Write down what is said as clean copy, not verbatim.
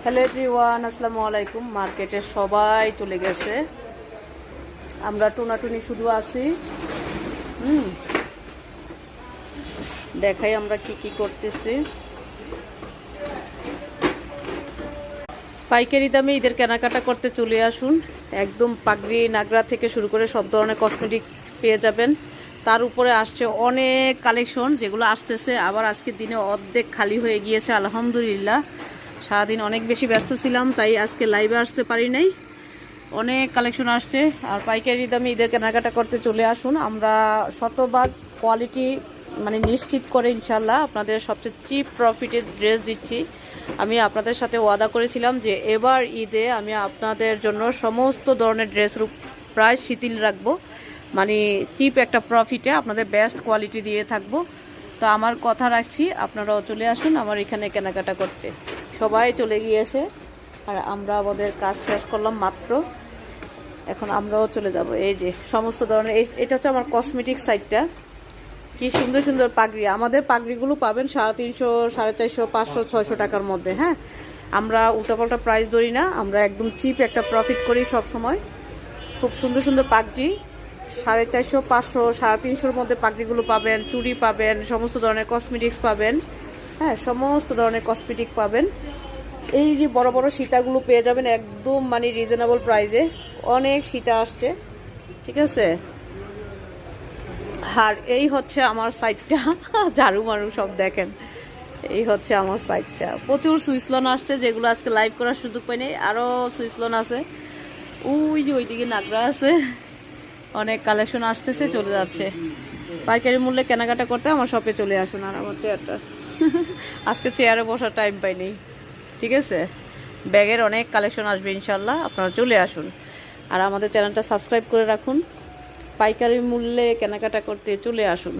Hello everyone, আসসালামু আলাইকুম। মার্কেটে সবাই চলে গেছে, আমরা টুনাটুনি শুধু আছি। দেখাই আমরা কি কি করতেছি। পাইকারি দামে ঈদের কেনাকাটা করতে চলে আসুন। একদম পাগড়ি নাগরা থেকে শুরু করে সব ধরনের কসমেটিক পেয়ে যাবেন। তার উপরে আসছে অনেক কালেকশন, যেগুলো আসতেছে আবার আজকের দিনে অর্ধেক খালি হয়ে গিয়েছে। আলহামদুলিল্লাহ, সারাদিন অনেক বেশি ব্যস্ত ছিলাম, তাই আজকে লাইভে আসতে পারি নাই। অনেক কালেকশন আসছে, আর পাইকারি দামে ঈদের কেনাকাটা করতে চলে আসুন। আমরা শতভাগ কোয়ালিটি নিশ্চিত করে ইনশাল্লাহ আপনাদের সবচেয়ে চিপ প্রফিটের ড্রেস দিচ্ছি। আমি আপনাদের সাথে ওয়াদা করেছিলাম যে এবার ঈদে আমি আপনাদের জন্য সমস্ত ধরনের ড্রেসের প্রাইস শিথিল রাখবো, চিপ একটা প্রফিটে আপনাদের বেস্ট কোয়ালিটি দিয়ে থাকবো। তো আমার কথা রাখছি, আপনারাও চলে আসুন আমার এখানে কেনাকাটা করতে। সবাই চলে গিয়েছে আর আমরা আমাদের কাজ শেষ করলাম মাত্র, এখন আমরাও চলে যাব। এই যে সমস্ত ধরনের, এটা হচ্ছে আমার কসমেটিক সাইডটা। কি সুন্দর সুন্দর পাগড়ি, আমাদের পাগড়িগুলো পাবেন 350, 450, 500, 600 টাকার মধ্যে। হ্যাঁ, আমরা উল্টাপাল্টা প্রাইস ধরি না, আমরা একদম চিপ একটা প্রফিট করি সব সময়। খুব সুন্দর সুন্দর পাগড়ি 450, 500, 350-র মধ্যে পাগড়িগুলো পাবেন, চুড়ি পাবেন, সমস্ত ধরনের কসমেটিক্স পাবেন। হ্যাঁ, সমস্ত ধরনের কসমেটিক পাবেন। এই যে বড় বড় সীতাগুলো পেয়ে যাবেন একদম রিজনেবল প্রাইসে। অনেক সীতা আসছে, ঠিক আছে। আর এই হচ্ছে আমার সাইডটা, ঝাড়ু মারু সব দেখেন। এই হচ্ছে আমার সাইডটা, প্রচুর সুইসলন আসছে, যেগুলো আজকে লাইভ করার সুযোগ পাইনি। আরও সুইসলন আছে, ওই যে ওইদিকে নাগরা আছে। অনেক কালেকশন আসতেছে, চলে যাচ্ছে। পাইকারি মূল্যে কেনাকাটা করতে আমার শপে চলে আসুন। আর আমার চেয়ারটা, আজকে চেয়ারে বসার টাইম পাইনি, ঠিক আছে। ব্যাগের অনেক কালেকশন আসবে ইনশাল্লাহ, আপনারা চলে আসুন। আর আমাদের চ্যানেলটা সাবস্ক্রাইব করে রাখুন। পাইকারি মূল্যে কেনাকাটা করতে চলে আসুন।